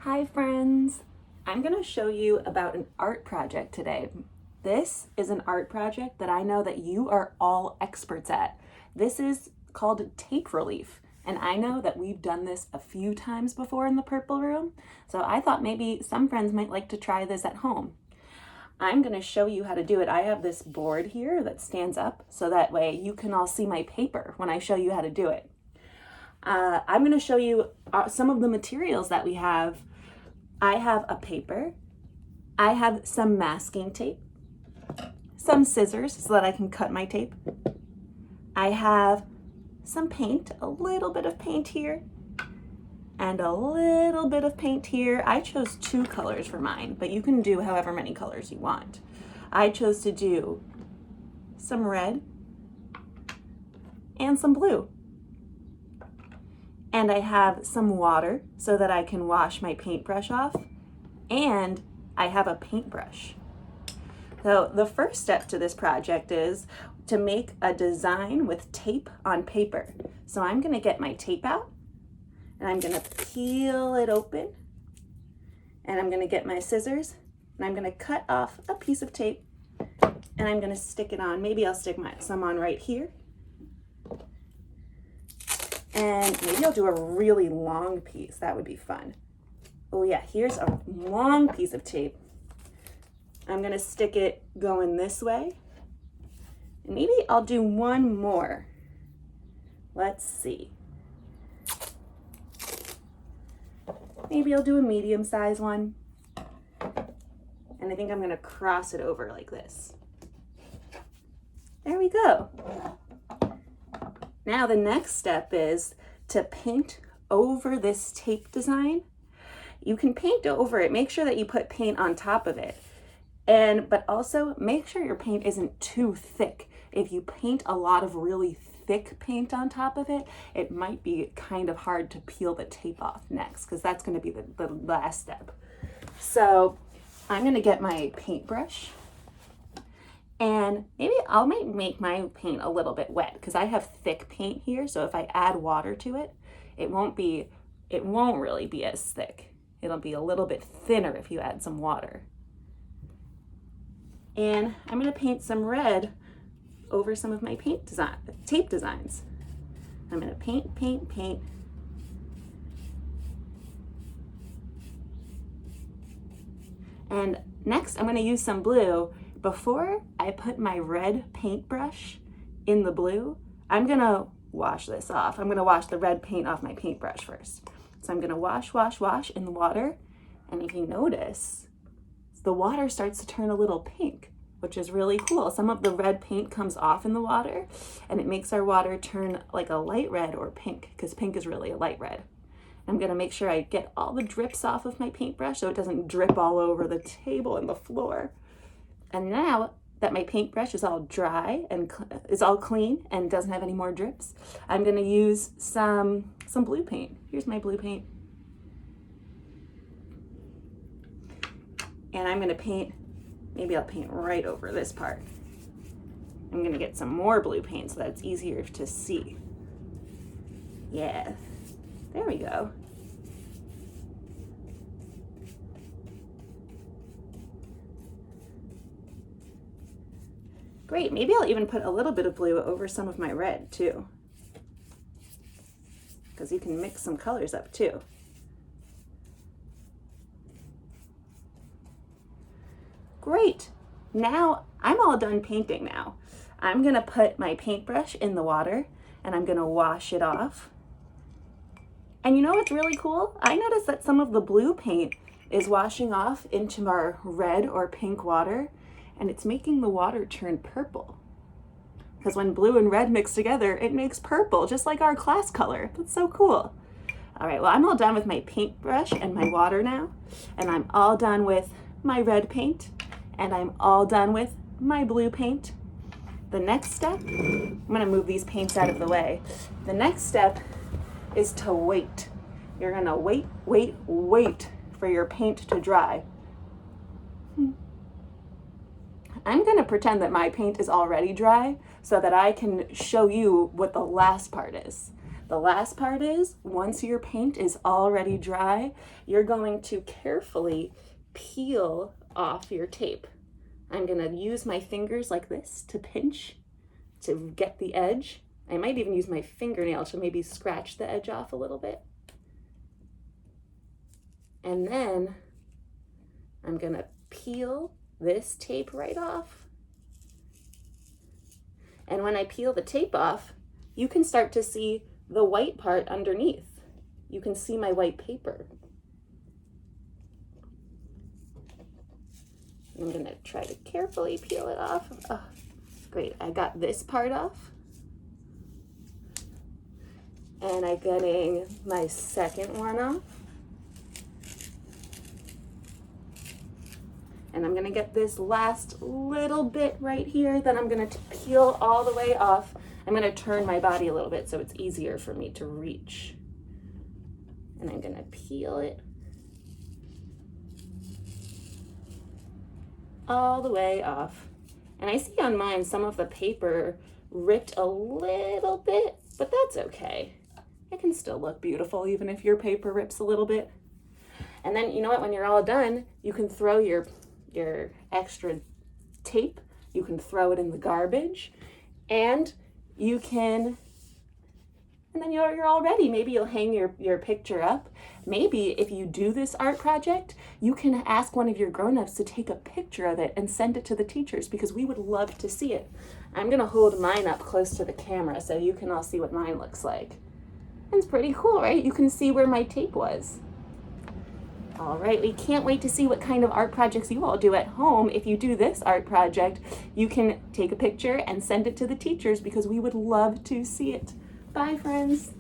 Hi friends! I'm going to show you about an art project today. This is an art project that I know that you are all experts at. This is called tape relief, and I know that we've done this a few times before in the Purple Room, so I thought maybe some friends might like to try this at home. I'm going to show you how to do it. I have this board here that stands up so that way you can all see my paper when I show you how to do it. I'm going to show you some of the materials that we have. I have a paper, I have some masking tape, some scissors so that I can cut my tape. I have some paint, a little bit of paint here, and a little bit of paint here. I chose 2 colors for mine, but you can do however many colors you want. I chose to do some red and some blue. And I have some water so that I can wash my paintbrush off, and I have a paintbrush. So the first step to this project is to make a design with tape on paper. So I'm gonna get my tape out, and I'm gonna peel it open, and I'm gonna get my scissors, and I'm gonna cut off a piece of tape, and I'm gonna stick it on. Maybe I'll stick some on right here. And maybe I'll do a really long piece. That would be fun. Oh yeah, here's a long piece of tape. I'm gonna stick it going this way. And maybe I'll do one more. Let's see. Maybe I'll do a medium-sized one. And I think I'm gonna cross it over like this. There we go. Now the next step is to paint over this tape design. You can paint over it. Make sure that you put paint on top of it. But also make sure your paint isn't too thick. If you paint a lot of really thick paint on top of it, it might be kind of hard to peel the tape off next, because that's going to be the last step. So I'm going to get my paintbrush. And maybe I'll make my paint a little bit wet because I have thick paint here. So if I add water to it, it won't really be as thick. It'll be a little bit thinner if you add some water. And I'm going to paint some red over some of my tape designs. I'm going to paint, paint, paint. And next I'm going to use some blue. Before I put my red paintbrush in the blue, I'm gonna wash this off. I'm gonna wash the red paint off my paintbrush first. So I'm gonna wash, wash, wash in the water. And if you notice, the water starts to turn a little pink, which is really cool. Some of the red paint comes off in the water, and it makes our water turn like a light red or pink, because pink is really a light red. I'm gonna make sure I get all the drips off of my paintbrush so it doesn't drip all over the table and the floor. And now that my paintbrush is all dry and is all clean and doesn't have any more drips, I'm going to use some blue paint. Here's my blue paint. And I'm going to paint, maybe I'll paint right over this part. I'm going to get some more blue paint so that it's easier to see. Yeah, there we go. Great, maybe I'll even put a little bit of blue over some of my red too, because you can mix some colors up too. Great, now I'm all done painting now. I'm gonna put my paintbrush in the water and I'm gonna wash it off. And you know what's really cool? I noticed that some of the blue paint is washing off into our red or pink water, and it's making the water turn purple. Because when blue and red mix together, it makes purple, just like our class color. That's so cool. All right, well, I'm all done with my paintbrush and my water now, and I'm all done with my red paint, and I'm all done with my blue paint. The next step, I'm gonna move these paints out of the way. The next step is to wait. You're gonna wait, wait, wait for your paint to dry. I'm going to pretend that my paint is already dry so that I can show you what the last part is. The The last part is, once your paint is already dry, you're going to carefully peel off your tape. I'm gonna use my fingers like this to pinch to get the edge. I might even use my fingernail to maybe scratch the edge off a little bit. And then I'm gonna peel this tape right off. And when I peel the tape off, you can start to see the white part underneath. You can see my white paper. I'm gonna try to carefully peel it off. Oh, great, I got this part off. And I'm getting my second one off. And I'm gonna get this last little bit right here, then I'm gonna peel all the way off. I'm gonna turn my body a little bit so it's easier for me to reach. And I'm gonna peel it all the way off. And I see on mine some of the paper ripped a little bit, but that's okay. It can still look beautiful even if your paper rips a little bit. And then, you know what, when you're all done, you can throw your extra tape, you can throw it in the garbage, and you can, and then you're all ready. Maybe you'll hang your picture up. Maybe if you do this art project, you can ask one of your grown-ups to take a picture of it and send it to the teachers because we would love to see it. I'm gonna hold mine up close to the camera so you can all see what mine looks like. It's pretty cool, right? You can see where my tape was. All right, we can't wait to see what kind of art projects you all do at home. If you do this art project, you can take a picture and send it to the teachers because we would love to see it. Bye, friends.